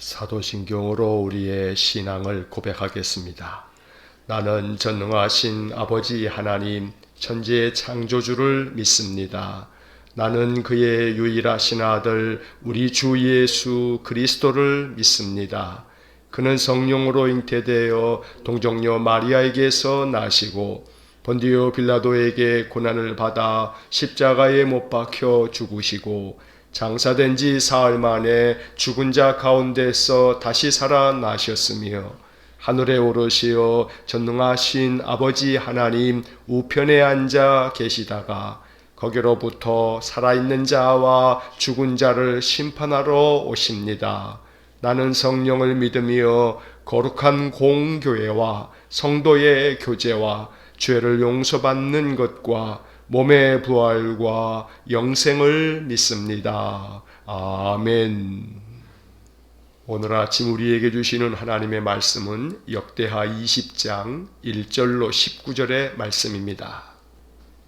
사도신경으로 우리의 신앙을 고백하겠습니다. 나는 전능하신 아버지 하나님 천지의 창조주를 믿습니다. 나는 그의 유일하신 아들 우리 주 예수 그리스도를 믿습니다. 그는 성령으로 잉태되어 동정녀 마리아에게서 나시고 본디오 빌라도에게 고난을 받아 십자가에 못 박혀 죽으시고 장사된 지 사흘 만에 죽은 자 가운데서 다시 살아나셨으며 하늘에 오르시어 전능하신 아버지 하나님 우편에 앉아 계시다가 거기로부터 살아있는 자와 죽은 자를 심판하러 오십니다. 나는 성령을 믿으며 거룩한 공교회와 성도의 교제와 죄를 용서받는 것과 몸의 부활과 영생을 믿습니다. 아멘. 오늘 아침 우리에게 주시는 하나님의 말씀은 역대하 20장 1절로 19절의 말씀입니다.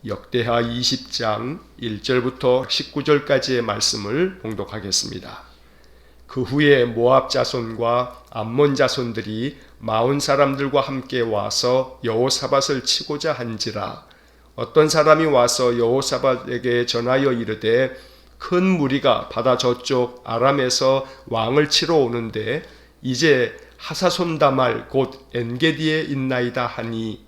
역대하 20장 1절부터 19절까지의 말씀을 봉독하겠습니다. 그 후에 모압 자손과 암몬 자손들이 마온 사람들과 함께 와서 여호사밧을 치고자 한지라. 어떤 사람이 와서 여호사밧에게 전하여 이르되 큰 무리가 바다 저쪽 아람에서 왕을 치러 오는데 이제 하사손다말 곧 엔게디에 있나이다 하니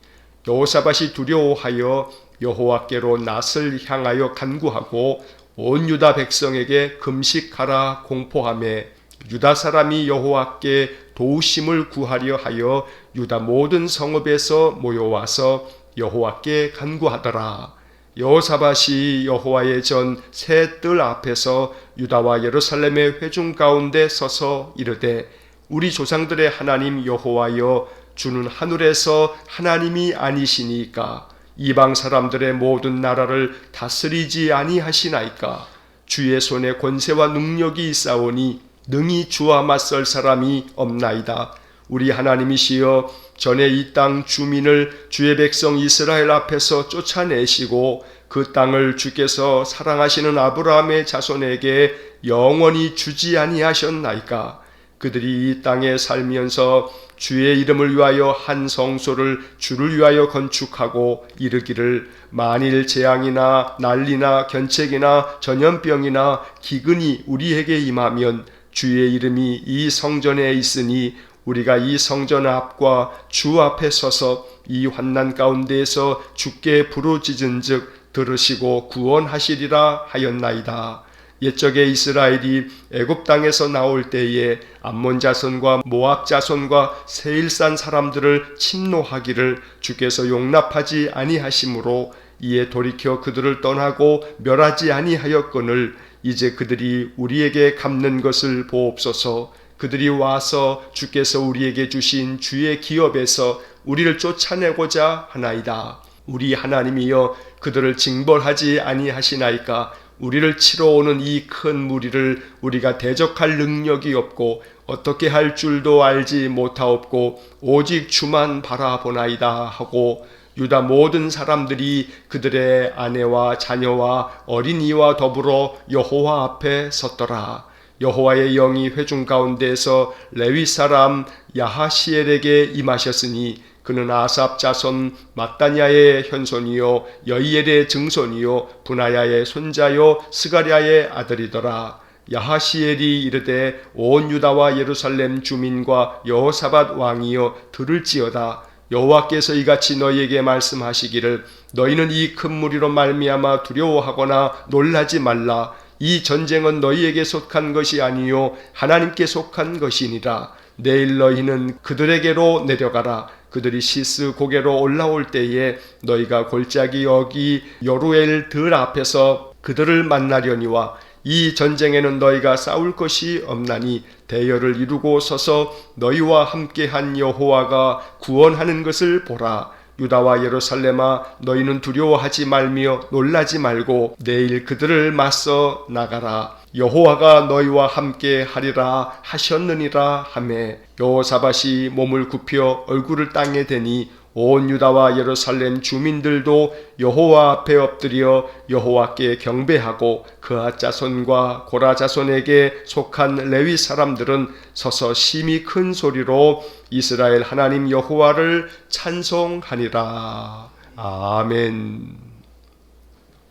여호사밧이 두려워하여 여호와께로 낫을 향하여 간구하고 온 유다 백성에게 금식하라 공포하매 유다 사람이 여호와께 도우심을 구하려 하여 유다 모든 성읍에서 모여와서 여호와께 간구하더라. 여호사밧이 여호와의 전 새 뜰 앞에서 유다와 예루살렘의 회중 가운데 서서 이르되 우리 조상들의 하나님 여호와여 주는 하늘에서 하나님이 아니시니까 이방 사람들의 모든 나라를 다스리지 아니하시나이까. 주의 손에 권세와 능력이 있사오니 능히 주와 맞설 사람이 없나이다. 우리 하나님이시여 전에 이 땅 주민을 주의 백성 이스라엘 앞에서 쫓아내시고 그 땅을 주께서 사랑하시는 아브라함의 자손에게 영원히 주지 아니하셨나이까. 그들이 이 땅에 살면서 주의 이름을 위하여 한 성소를 주를 위하여 건축하고 이르기를 만일 재앙이나 난리나 견책이나 전염병이나 기근이 우리에게 임하면 주의 이름이 이 성전에 있으니 우리가 이 성전 앞과 주 앞에 서서 이 환난 가운데에서 주께 부르짖은즉 들으시고 구원하시리라 하였나이다. 옛적에 이스라엘이 애굽 땅에서 나올 때에 암몬 자손과 모압 자손과 세일산 사람들을 침노하기를 주께서 용납하지 아니하심으로 이에 돌이켜 그들을 떠나고 멸하지 아니하였거늘 이제 그들이 우리에게 갚는 것을 보옵소서. 그들이 와서 주께서 우리에게 주신 주의 기업에서 우리를 쫓아내고자 하나이다. 우리 하나님이여 그들을 징벌하지 아니하시나이까. 우리를 치러 오는 이 큰 무리를 우리가 대적할 능력이 없고 어떻게 할 줄도 알지 못하옵고 오직 주만 바라보나이다 하고 유다 모든 사람들이 그들의 아내와 자녀와 어린이와 더불어 여호와 앞에 섰더라. 여호와의 영이 회중 가운데에서 레위 사람 야하시엘에게 임하셨으니 그는 아삽 자손 마따냐의 현손이요 여이엘의 증손이요 분하야의 손자요 스가랴의 아들이더라. 야하시엘이 이르되 온 유다와 예루살렘 주민과 여호사밧 왕이여 들을지어다. 여호와께서 이같이 너희에게 말씀하시기를 너희는 이 큰 무리로 말미암아 두려워하거나 놀라지 말라. 이 전쟁은 너희에게 속한 것이 아니요 하나님께 속한 것이니라. 내일 너희는 그들에게로 내려가라. 그들이 시스 고개로 올라올 때에 너희가 골짜기 여기 여루엘 들 앞에서 그들을 만나려니와 이 전쟁에는 너희가 싸울 것이 없나니 대열을 이루고 서서 너희와 함께한 여호와가 구원하는 것을 보라. 유다와 예루살렘아 너희는 두려워하지 말며 놀라지 말고 내일 그들을 맞서 나가라. 여호와가 너희와 함께 하리라 하셨느니라 하매 여호사밧이 몸을 굽혀 얼굴을 땅에 대니 온 유다와 예루살렘 주민들도 여호와 앞에 엎드려 여호와께 경배하고 그앗 자손과 고라 자손에게 속한 레위 사람들은 서서 심히 큰 소리로 이스라엘 하나님 여호와를 찬송하니라. 아멘.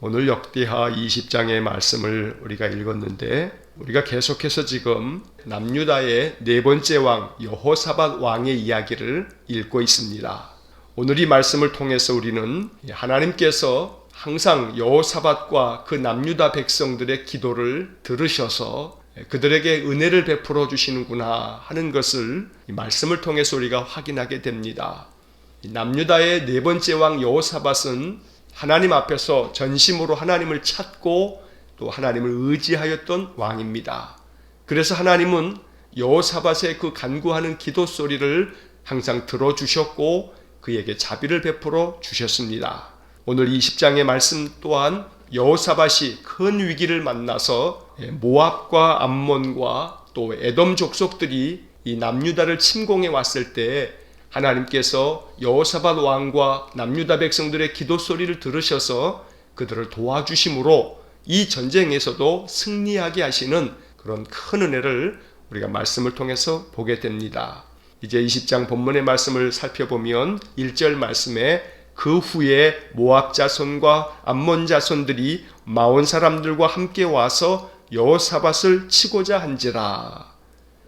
오늘 역대하 20장의 말씀을 우리가 읽었는데, 우리가 계속해서 지금 남유다의 네 번째 왕 여호사밧 왕의 이야기를 읽고 있습니다. 오늘 이 말씀을 통해서 우리는 하나님께서 항상 여호사밧과 그 남유다 백성들의 기도를 들으셔서 그들에게 은혜를 베풀어 주시는구나 하는 것을 이 말씀을 통해서 우리가 확인하게 됩니다. 남유다의 네 번째 왕 여호사밧은 하나님 앞에서 전심으로 하나님을 찾고 또 하나님을 의지하였던 왕입니다. 그래서 하나님은 여호사밧의 그 간구하는 기도 소리를 항상 들어주셨고 그에게 자비를 베풀어 주셨습니다. 오늘 20장의 말씀 또한 여호사밧이 큰 위기를 만나서 모압과 암몬과 또 에돔 족속들이 이 남유다를 침공해 왔을 때 하나님께서 여호사밧 왕과 남유다 백성들의 기도 소리를 들으셔서 그들을 도와주심으로 이 전쟁에서도 승리하게 하시는 그런 큰 은혜를 우리가 말씀을 통해서 보게 됩니다. 이제 20장 본문의 말씀을 살펴보면 1절 말씀에 그 후에 모압 자손과 암몬 자손들이 마온 사람들과 함께 와서 여호사밧을 치고자 한지라.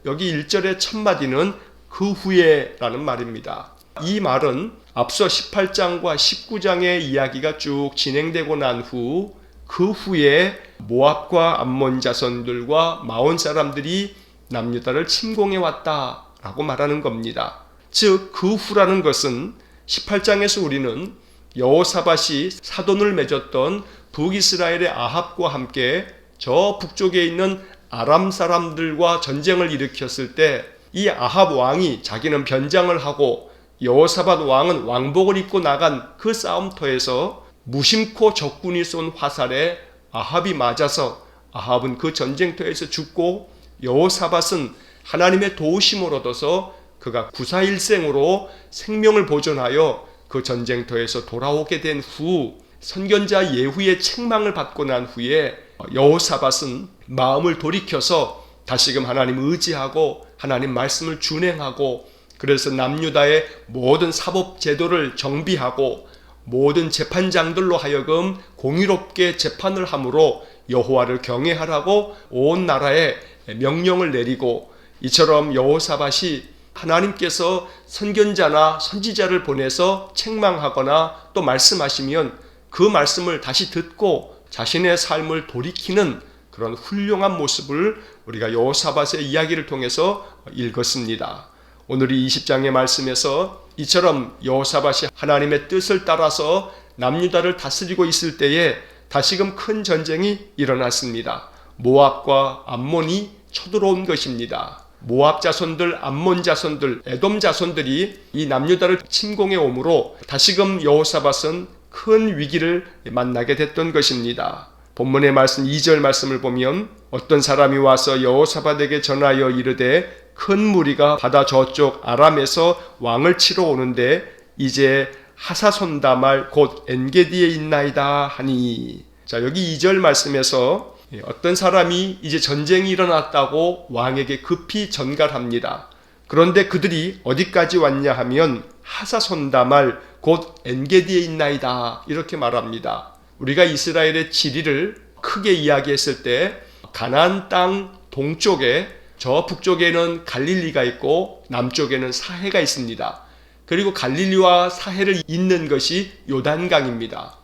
여기 1절의 첫 마디는 그 후에 라는 말입니다. 이 말은 앞서 18장과 19장의 이야기가 쭉 진행되고 난 후 그 후에 모압과 암몬 자손들과 마온 사람들이 남유다를 침공해 왔다 라고 말하는 겁니다. 즉 그 후라는 것은 18장에서 우리는 여호사밧이 사돈을 맺었던 북이스라엘의 아합과 함께 저 북쪽에 있는 아람 사람들과 전쟁을 일으켰을 때 이 아합 왕이 자기는 변장을 하고 여호사밧 왕은 왕복을 입고 나간 그 싸움터에서 무심코 적군이 쏜 화살에 아합이 맞아서 아합은 그 전쟁터에서 죽고 여호사밧은 하나님의 도우심을 얻어서 그가 구사일생으로 생명을 보존하여 그 전쟁터에서 돌아오게 된 후 선견자 예후의 책망을 받고 난 후에 여호사밧은 마음을 돌이켜서 다시금 하나님을 의지하고 하나님 말씀을 준행하고 그래서 남유다의 모든 사법 제도를 정비하고 모든 재판장들로 하여금 공의롭게 재판을 함으로 여호와를 경외하라고 온 나라에 명령을 내리고 이처럼 여호사밧이 하나님께서 선견자나 선지자를 보내서 책망하거나 또 말씀하시면 그 말씀을 다시 듣고 자신의 삶을 돌이키는 그런 훌륭한 모습을 우리가 여호사밧의 이야기를 통해서 읽었습니다. 오늘 이 20장의 말씀에서 이처럼 여호사밧이 하나님의 뜻을 따라서 남유다를 다스리고 있을 때에 다시금 큰 전쟁이 일어났습니다. 모압과 암몬이 쳐들어온 것입니다. 모압 자손들, 암몬 자손들, 에돔 자손들이 이 남유다를 침공해 오므로 다시금 여호사밧은 큰 위기를 만나게 됐던 것입니다. 본문의 말씀 2절 말씀을 보면 어떤 사람이 와서 여호사밧에게 전하여 이르되 큰 무리가 바다 저쪽 아람에서 왕을 치러 오는데 이제 하사손다말 곧 엔게디에 있나이다 하니. 자, 여기 2절 말씀에서 어떤 사람이 이제 전쟁이 일어났다고 왕에게 급히 전갈합니다. 그런데 그들이 어디까지 왔냐 하면 하사손다말 곧 엔게디에 있나이다 이렇게 말합니다. 우리가 이스라엘의 지리를 크게 이야기했을 때 가나안 땅 동쪽에 저 북쪽에는 갈릴리가 있고 남쪽에는 사해가 있습니다. 그리고 갈릴리와 사해를 잇는 것이 요단강입니다.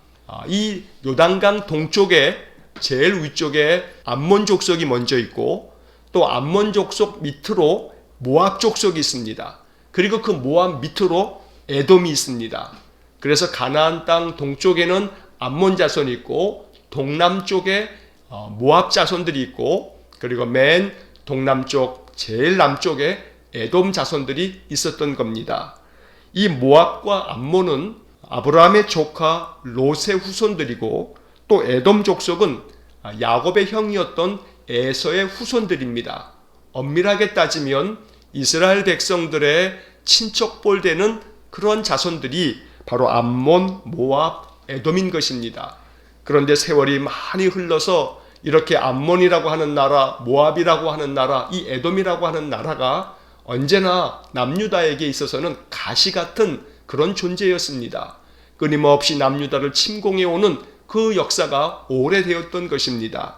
이 요단강 동쪽에 제일 위쪽에 암몬 족속이 먼저 있고 또 암몬 족속 밑으로 모압 족속이 있습니다. 그리고 그 모압 밑으로 에돔이 있습니다. 그래서 가나안 땅 동쪽에는 암몬 자손이 있고 동남쪽에 모압 자손들이 있고 그리고 맨 동남쪽 제일 남쪽에 에돔 자손들이 있었던 겁니다. 이 모압과 암몬은 아브라함의 조카 롯의 후손들이고 또 에돔 족속은 야곱의 형이었던 에서의 후손들입니다. 엄밀하게 따지면 이스라엘 백성들의 친척볼되는 그런 자손들이 바로 암몬, 모압, 에돔인 것입니다. 그런데 세월이 많이 흘러서 이렇게 암몬이라고 하는 나라, 모압이라고 하는 나라, 이 에돔이라고 하는 나라가 언제나 남유다에게 있어서는 가시 같은 그런 존재였습니다. 끊임없이 남유다를 침공해 오는 그 역사가 오래되었던 것입니다.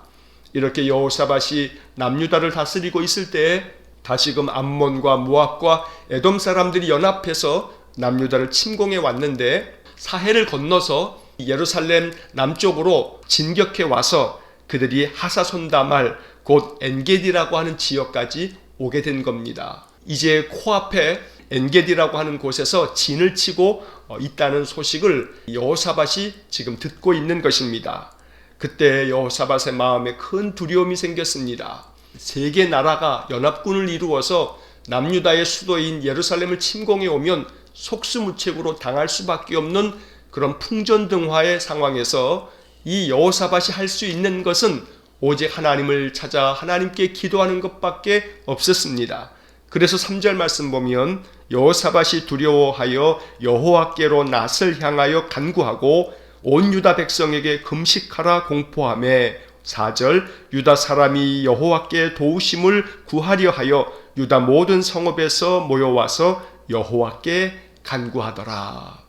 이렇게 여호사밧이 남유다를 다스리고 있을 때에 다시금 암몬과 모압과 에돔 사람들이 연합해서 남유다를 침공해 왔는데 사해를 건너서 예루살렘 남쪽으로 진격해 와서 그들이 하사손다말 곧 엔게디라고 하는 지역까지 오게 된 겁니다. 이제 코앞에 엔게디라고 하는 곳에서 진을 치고 있다는 소식을 여호사밧이 지금 듣고 있는 것입니다. 그때 여호사밧의 마음에 큰 두려움이 생겼습니다. 세 개 나라가 연합군을 이루어서 남유다의 수도인 예루살렘을 침공해 오면 속수무책으로 당할 수밖에 없는 그런 풍전등화의 상황에서 이 여호사밧이 할 수 있는 것은 오직 하나님을 찾아 하나님께 기도하는 것밖에 없었습니다. 그래서 3절 말씀 보면 여호사밧이 두려워하여 여호와께로 낯을 향하여 간구하고 온 유다 백성에게 금식하라 공포하매 4절 유다 사람이 여호와께 도우심을 구하려 하여 유다 모든 성읍에서 모여와서 여호와께 간구하더라.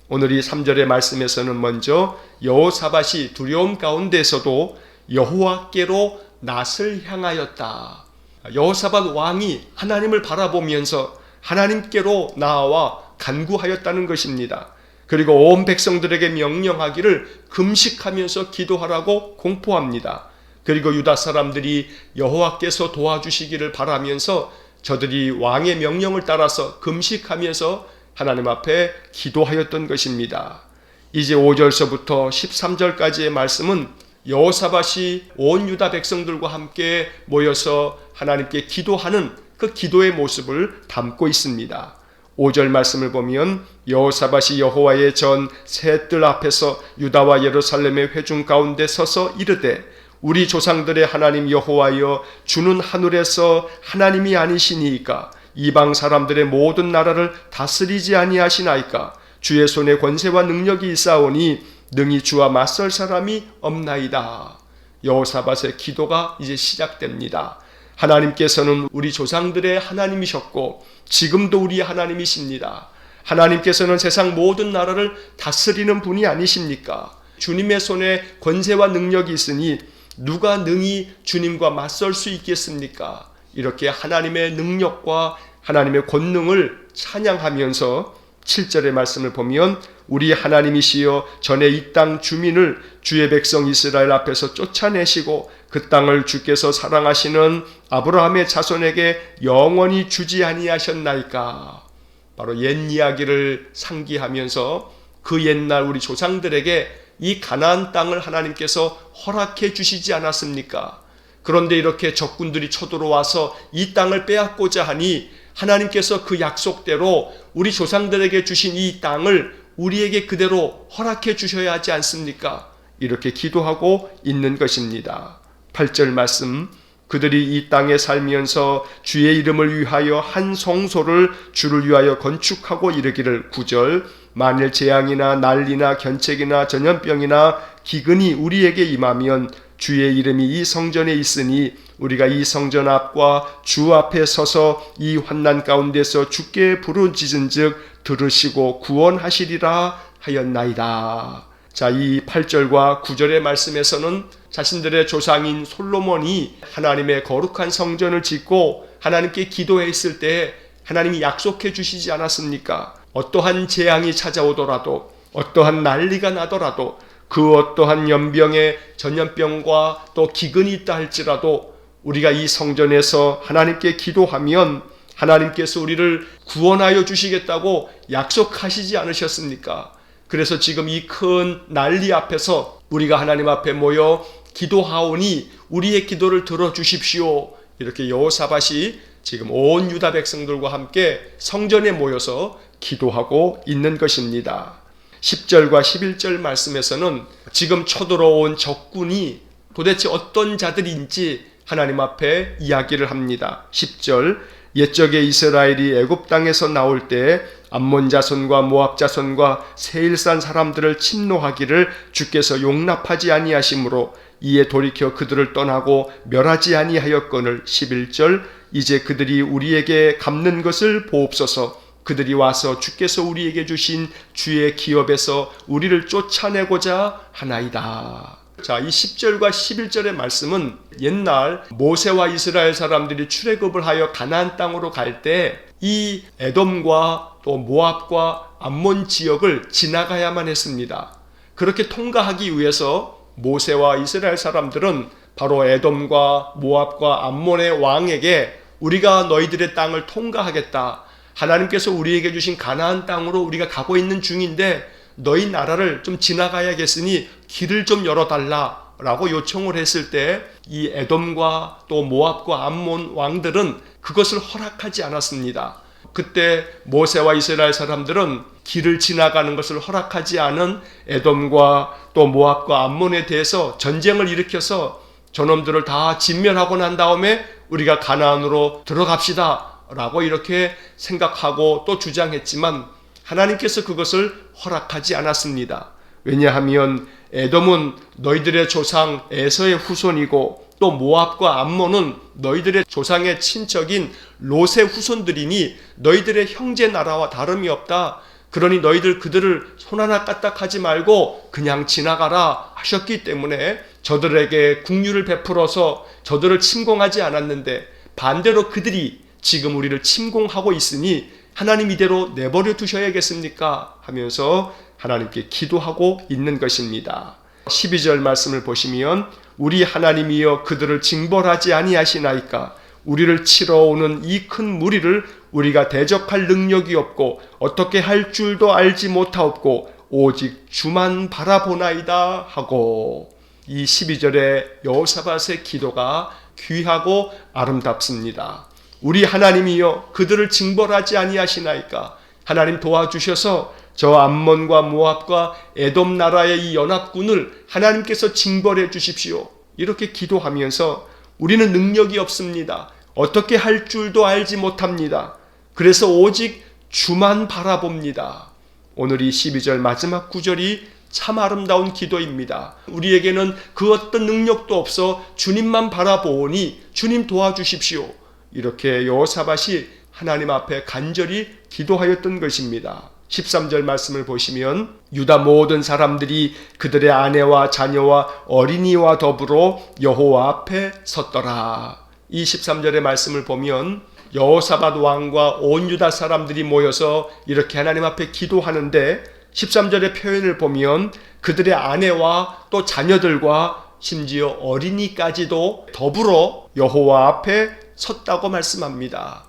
오늘 이 3절의 말씀에서는 먼저 여호사밧이 두려움 가운데서도 여호와께로 낯을 향하였다. 여호사밧 왕이 하나님을 바라보면서 하나님께로 나아와 간구하였다는 것입니다. 그리고 온 백성들에게 명령하기를 금식하면서 기도하라고 공포합니다. 그리고 유다 사람들이 여호와께서 도와주시기를 바라면서 저들이 왕의 명령을 따라서 금식하면서 하나님 앞에 기도하였던 것입니다. 이제 5절서부터 13절까지의 말씀은 여호사밧이 온 유다 백성들과 함께 모여서 하나님께 기도하는 그 기도의 모습을 담고 있습니다. 5절 말씀을 보면 여호사밧이 여호와의 전 새 뜰 앞에서 유다와 예루살렘의 회중 가운데 서서 이르되 우리 조상들의 하나님 여호와여 주는 하늘에서 하나님이 아니시니이까 이방 사람들의 모든 나라를 다스리지 아니하시나이까 주의 손에 권세와 능력이 있사오니 능히 주와 맞설 사람이 없나이다. 여호사밧의 기도가 이제 시작됩니다. 하나님께서는 우리 조상들의 하나님이셨고 지금도 우리 하나님이십니다. 하나님께서는 세상 모든 나라를 다스리는 분이 아니십니까? 주님의 손에 권세와 능력이 있으니 누가 능히 주님과 맞설 수 있겠습니까? 이렇게 하나님의 능력과 하나님의 권능을 찬양하면서 7절의 말씀을 보면 우리 하나님이시여 전에 이 땅 주민을 주의 백성 이스라엘 앞에서 쫓아내시고 그 땅을 주께서 사랑하시는 아브라함의 자손에게 영원히 주지 아니하셨나이까. 바로 옛 이야기를 상기하면서 그 옛날 우리 조상들에게 이 가나안 땅을 하나님께서 허락해 주시지 않았습니까? 그런데 이렇게 적군들이 쳐들어와서 이 땅을 빼앗고자 하니 하나님께서 그 약속대로 우리 조상들에게 주신 이 땅을 우리에게 그대로 허락해 주셔야 하지 않습니까? 이렇게 기도하고 있는 것입니다. 8절 말씀 그들이 이 땅에 살면서 주의 이름을 위하여 한 성소를 주를 위하여 건축하고 이르기를 9절 만일 재앙이나 난리나 견책이나 전염병이나 기근이 우리에게 임하면 주의 이름이 이 성전에 있으니 우리가 이 성전 앞과 주 앞에 서서 이 환난 가운데서 주께 부르짖은즉 들으시고 구원하시리라 하였나이다. 자, 이 8절과 9절의 말씀에서는 자신들의 조상인 솔로몬이 하나님의 거룩한 성전을 짓고 하나님께 기도했을 때 하나님이 약속해 주시지 않았습니까? 어떠한 재앙이 찾아오더라도 어떠한 난리가 나더라도 그 어떠한 연병에 전염병과 또 기근이 있다 할지라도 우리가 이 성전에서 하나님께 기도하면 하나님께서 우리를 구원하여 주시겠다고 약속하시지 않으셨습니까? 그래서 지금 이 큰 난리 앞에서 우리가 하나님 앞에 모여 기도하오니 우리의 기도를 들어주십시오. 이렇게 여호사밧이 지금 온 유다 백성들과 함께 성전에 모여서 기도하고 있는 것입니다. 10절과 11절 말씀에서는 지금 쳐들어온 적군이 도대체 어떤 자들인지 하나님 앞에 이야기를 합니다. 10절 옛적에 이스라엘이 애굽 땅에서 나올 때 암몬 자손과 모압 자손과 세일산 사람들을 침노하기를 주께서 용납하지 아니하심으로 이에 돌이켜 그들을 떠나고 멸하지 아니하였거늘 11절 이제 그들이 우리에게 갚는 것을 보옵소서. 그들이 와서 주께서 우리에게 주신 주의 기업에서 우리를 쫓아내고자 하나이다. 자, 이 10절과 11절의 말씀은 옛날 모세와 이스라엘 사람들이 출애굽을 하여 가나안 땅으로 갈 때 이 에돔과 또 모압과 암몬 지역을 지나가야만 했습니다. 그렇게 통과하기 위해서 모세와 이스라엘 사람들은 바로 에돔과 모압과 암몬의 왕에게 우리가 너희들의 땅을 통과하겠다. 하나님께서 우리에게 주신 가나안 땅으로 우리가 가고 있는 중인데 너희 나라를 좀 지나가야겠으니 길을 좀 열어달라 라고 요청을 했을 때 이 에돔과 또 모압과 암몬 왕들은 그것을 허락하지 않았습니다. 그때 모세와 이스라엘 사람들은 길을 지나가는 것을 허락하지 않은 에돔과 또 모압과 암몬에 대해서 전쟁을 일으켜서 저놈들을 다 진멸하고 난 다음에 우리가 가나안으로 들어갑시다 라고 이렇게 생각하고 또 주장했지만 하나님께서 그것을 허락하지 않았습니다. 왜냐하면 에돔은 너희들의 조상 에서의 후손이고 또 모압과 암몬은 너희들의 조상의 친척인 롯의 후손들이니 너희들의 형제 나라와 다름이 없다. 그러니 너희들 그들을 손 하나 까딱하지 말고 그냥 지나가라 하셨기 때문에 저들에게 긍휼을 베풀어서 저들을 침공하지 않았는데 반대로 그들이 지금 우리를 침공하고 있으니 하나님 이대로 내버려 두셔야겠습니까? 하면서 하나님께 기도하고 있는 것입니다. 12절 말씀을 보시면 우리 하나님이여 그들을 징벌하지 아니하시나이까 우리를 치러 오는 이 큰 무리를 우리가 대적할 능력이 없고 어떻게 할 줄도 알지 못하옵고 오직 주만 바라보나이다 하고 이 12절의 여호사밧의 기도가 귀하고 아름답습니다. 우리 하나님이여 그들을 징벌하지 아니하시나이까 하나님 도와주셔서 저 암몬과 모압과 에돔 나라의 이 연합군을 하나님께서 징벌해 주십시오. 이렇게 기도하면서 우리는 능력이 없습니다. 어떻게 할 줄도 알지 못합니다. 그래서 오직 주만 바라봅니다. 오늘 이 12절 마지막 구절이 참 아름다운 기도입니다. 우리에게는 그 어떤 능력도 없어 주님만 바라보니 주님 도와주십시오. 이렇게 여호사밧이 하나님 앞에 간절히 기도하였던 것입니다. 13절 말씀을 보시면 유다 모든 사람들이 그들의 아내와 자녀와 어린이와 더불어 여호와 앞에 섰더라. 이 13절의 말씀을 보면 여호사밧 왕과 온 유다 사람들이 모여서 이렇게 하나님 앞에 기도하는데 13절의 표현을 보면 그들의 아내와 또 자녀들과 심지어 어린이까지도 더불어 여호와 앞에 섰다고 말씀합니다.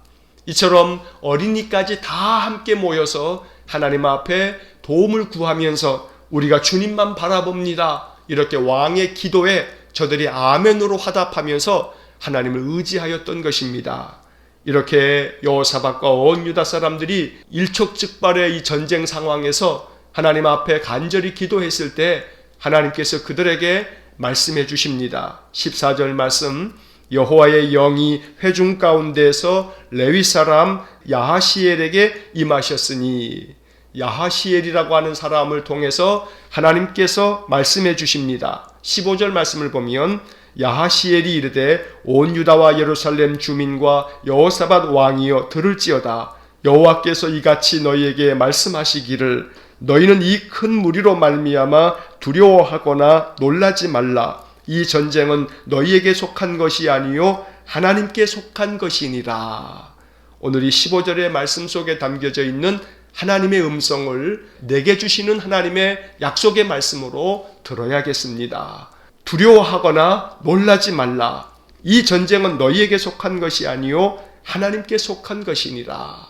이처럼 어린이까지 다 함께 모여서 하나님 앞에 도움을 구하면서 우리가 주님만 바라봅니다. 이렇게 왕의 기도에 저들이 아멘으로 화답하면서 하나님을 의지하였던 것입니다. 이렇게 여호사밧과 온 유다 사람들이 일촉즉발의 이 전쟁 상황에서 하나님 앞에 간절히 기도했을 때 하나님께서 그들에게 말씀해 주십니다. 14절 말씀 여호와의 영이 회중 가운데서 레위 사람 야하시엘에게 임하셨으니 야하시엘이라고 하는 사람을 통해서 하나님께서 말씀해 주십니다. 15절 말씀을 보면 야하시엘이 이르되 온 유다와 예루살렘 주민과 여호사밧 왕이여 들을지어다. 여호와께서 이같이 너희에게 말씀하시기를 너희는 이 큰 무리로 말미암아 두려워하거나 놀라지 말라. 이 전쟁은 너희에게 속한 것이 아니요 하나님께 속한 것이니라. 오늘 이 15절의 말씀 속에 담겨져 있는 하나님의 음성을 내게 주시는 하나님의 약속의 말씀으로 들어야겠습니다. 두려워하거나 놀라지 말라. 이 전쟁은 너희에게 속한 것이 아니요 하나님께 속한 것이니라.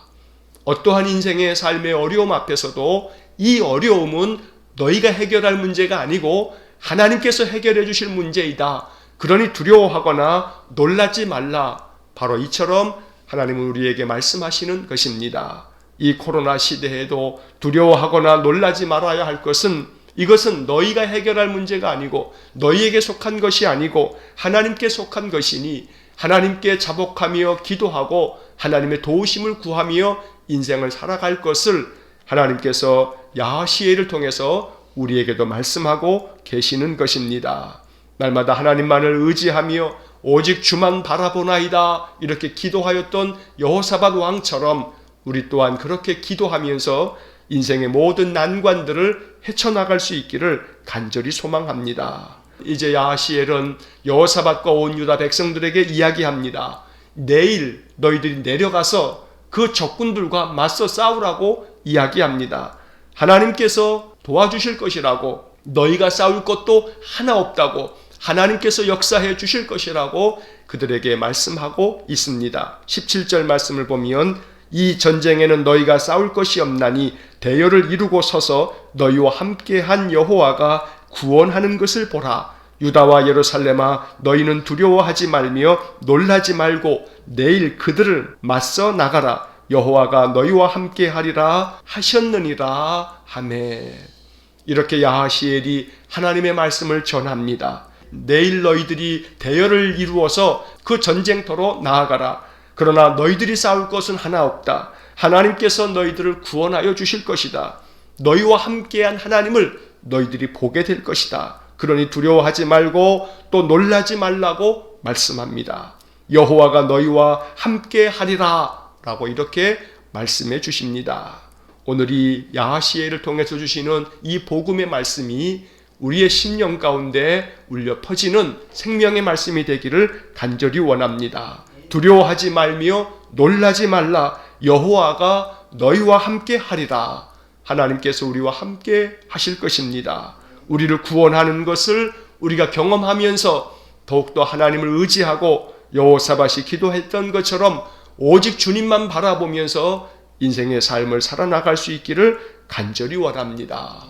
어떠한 인생의 삶의 어려움 앞에서도 이 어려움은 너희가 해결할 문제가 아니고 하나님께서 해결해 주실 문제이다. 그러니 두려워하거나 놀라지 말라. 바로 이처럼 하나님은 우리에게 말씀하시는 것입니다. 이 코로나 시대에도 두려워하거나 놀라지 말아야 할 것은 이것은 너희가 해결할 문제가 아니고 너희에게 속한 것이 아니고 하나님께 속한 것이니 하나님께 자복하며 기도하고 하나님의 도우심을 구하며 인생을 살아갈 것을 하나님께서 야하시엘을 통해서 우리에게도 말씀하고 계시는 것입니다. 날마다 하나님만을 의지하며 오직 주만 바라보나이다 이렇게 기도하였던 여호사밧 왕처럼 우리 또한 그렇게 기도하면서 인생의 모든 난관들을 헤쳐나갈 수 있기를 간절히 소망합니다. 이제 야하시엘은 여호사밧과 온 유다 백성들에게 이야기합니다. 내일 너희들이 내려가서 그 적군들과 맞서 싸우라고 이야기합니다. 하나님께서 도와주실 것이라고, 너희가 싸울 것도 하나 없다고, 하나님께서 역사해 주실 것이라고 그들에게 말씀하고 있습니다. 17절 말씀을 보면 이 전쟁에는 너희가 싸울 것이 없나니 대열을 이루고 서서 너희와 함께한 여호와가 구원하는 것을 보라. 유다와 예루살렘아 너희는 두려워하지 말며 놀라지 말고 내일 그들을 맞서 나가라. 여호와가 너희와 함께하리라 하셨느니라 하매. 이렇게 야하시엘이 하나님의 말씀을 전합니다. 내일 너희들이 대열을 이루어서 그 전쟁터로 나아가라. 그러나 너희들이 싸울 것은 하나 없다. 하나님께서 너희들을 구원하여 주실 것이다. 너희와 함께한 하나님을 너희들이 보게 될 것이다. 그러니 두려워하지 말고 또 놀라지 말라고 말씀합니다. 여호와가 너희와 함께하리라 라고 이렇게 말씀해 주십니다. 오늘 이 야하시엘을 통해서 주시는 이 복음의 말씀이 우리의 심령 가운데 울려 퍼지는 생명의 말씀이 되기를 간절히 원합니다. 두려워하지 말며 놀라지 말라. 여호와가 너희와 함께 하리라. 하나님께서 우리와 함께 하실 것입니다. 우리를 구원하는 것을 우리가 경험하면서 더욱더 하나님을 의지하고 여호사밧이 기도했던 것처럼 오직 주님만 바라보면서 인생의 삶을 살아나갈 수 있기를 간절히 원합니다.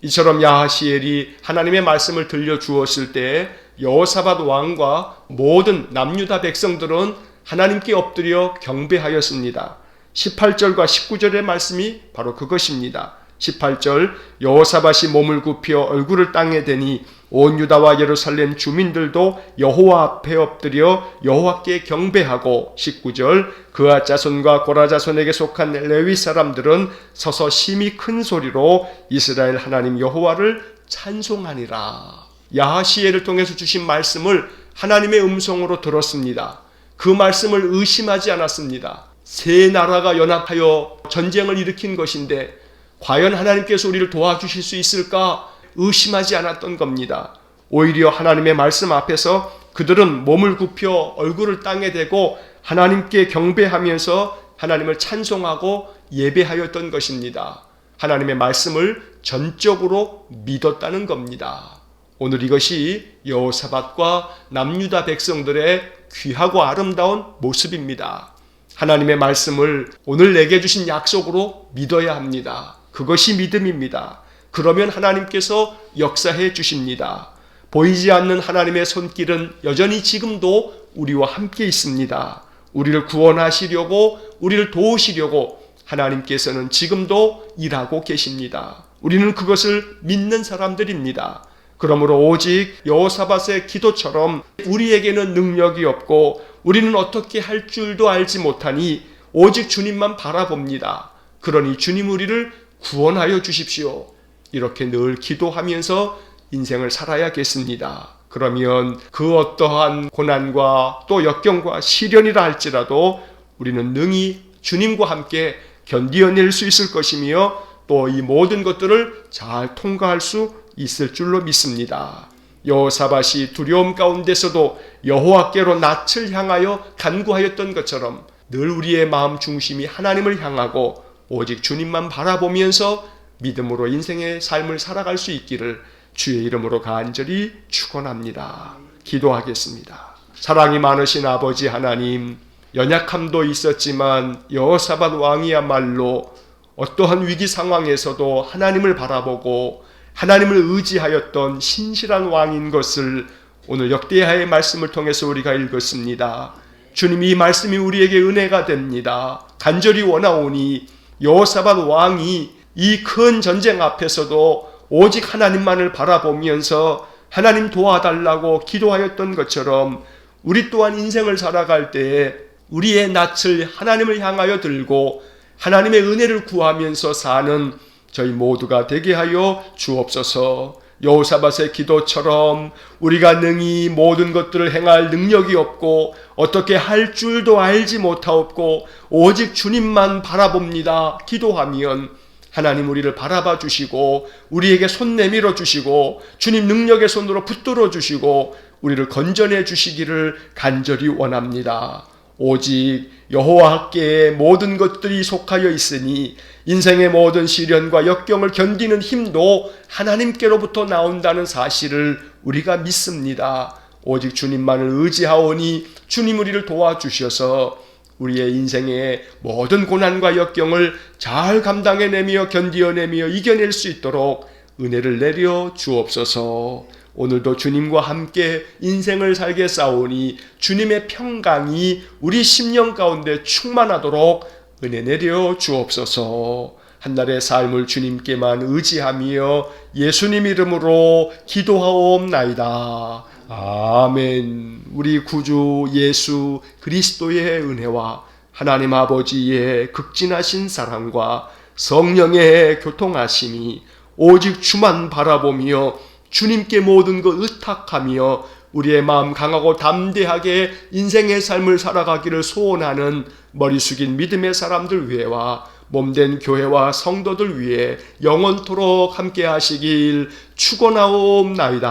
이처럼 야하시엘이 하나님의 말씀을 들려주었을 때 여호사밧 왕과 모든 남유다 백성들은 하나님께 엎드려 경배하였습니다. 18절과 19절의 말씀이 바로 그것입니다. 18절 여호사밧이 몸을 굽혀 얼굴을 땅에 대니 온 유다와 예루살렘 주민들도 여호와 앞에 엎드려 여호와께 경배하고 19절 그아 자손과 고라 자손에게 속한 레위 사람들은 서서 심히 큰 소리로 이스라엘 하나님 여호와를 찬송하니라. 야하시엘을 통해서 주신 말씀을 하나님의 음성으로 들었습니다. 그 말씀을 의심하지 않았습니다. 세 나라가 연합하여 전쟁을 일으킨 것인데 과연 하나님께서 우리를 도와주실 수 있을까 의심하지 않았던 겁니다. 오히려 하나님의 말씀 앞에서 그들은 몸을 굽혀 얼굴을 땅에 대고 하나님께 경배하면서 하나님을 찬송하고 예배하였던 것입니다. 하나님의 말씀을 전적으로 믿었다는 겁니다. 오늘 이것이 여호사밧과 남유다 백성들의 귀하고 아름다운 모습입니다. 하나님의 말씀을 오늘 내게 주신 약속으로 믿어야 합니다. 그것이 믿음입니다. 그러면 하나님께서 역사해 주십니다. 보이지 않는 하나님의 손길은 여전히 지금도 우리와 함께 있습니다. 우리를 구원하시려고, 우리를 도우시려고 하나님께서는 지금도 일하고 계십니다. 우리는 그것을 믿는 사람들입니다. 그러므로 오직 여호사밧의 기도처럼 우리에게는 능력이 없고 우리는 어떻게 할 줄도 알지 못하니 오직 주님만 바라봅니다. 그러니 주님 우리를 구원하여 주십시오. 이렇게 늘 기도하면서 인생을 살아야겠습니다. 그러면 그 어떠한 고난과 또 역경과 시련이라 할지라도 우리는 능히 주님과 함께 견디어낼 수 있을 것이며 또 이 모든 것들을 잘 통과할 수 있을 줄로 믿습니다. 여호사밧이 두려움 가운데서도 여호와께로 낯을 향하여 간구하였던 것처럼 늘 우리의 마음 중심이 하나님을 향하고 오직 주님만 바라보면서 믿음으로 인생의 삶을 살아갈 수 있기를 주의 이름으로 간절히 축원합니다. 기도하겠습니다. 사랑이 많으신 아버지 하나님, 연약함도 있었지만 여호사밧 왕이야말로 어떠한 위기 상황에서도 하나님을 바라보고 하나님을 의지하였던 신실한 왕인 것을 오늘 역대하의 말씀을 통해서 우리가 읽었습니다. 주님, 이 말씀이 우리에게 은혜가 됩니다. 간절히 원하오니 여호사밧 왕이 이 큰 전쟁 앞에서도 오직 하나님만을 바라보면서 하나님 도와달라고 기도하였던 것처럼 우리 또한 인생을 살아갈 때에 우리의 낯을 하나님을 향하여 들고 하나님의 은혜를 구하면서 사는 저희 모두가 되게 하여 주옵소서. 여호사밧의 기도처럼 우리가 능히 모든 것들을 행할 능력이 없고 어떻게 할 줄도 알지 못하옵고 오직 주님만 바라봅니다 기도하면 하나님 우리를 바라봐 주시고 우리에게 손 내밀어 주시고 주님 능력의 손으로 붙들어 주시고 우리를 건져내 주시기를 간절히 원합니다. 오직 여호와께 모든 것들이 속하여 있으니 인생의 모든 시련과 역경을 견디는 힘도 하나님께로부터 나온다는 사실을 우리가 믿습니다. 오직 주님만을 의지하오니 주님 우리를 도와주셔서 우리의 인생의 모든 고난과 역경을 잘 감당해내며 견디어내며 이겨낼 수 있도록 은혜를 내려 주옵소서. 오늘도 주님과 함께 인생을 살게 싸우니 주님의 평강이 우리 심령 가운데 충만하도록 은혜 내려 주옵소서. 한날의 삶을 주님께만 의지하며 예수님 이름으로 기도하옵나이다. 아멘. 우리 구주 예수 그리스도의 은혜와 하나님 아버지의 극진하신 사랑과 성령의 교통하심이 오직 주만 바라보며 주님께 모든 것 의탁하며 우리의 마음 강하고 담대하게 인생의 삶을 살아가기를 소원하는 머리 숙인 믿음의 사람들 위해와 몸된 교회와 성도들 위해 영원토록 함께 하시길 축원하옵나이다.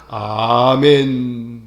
아멘.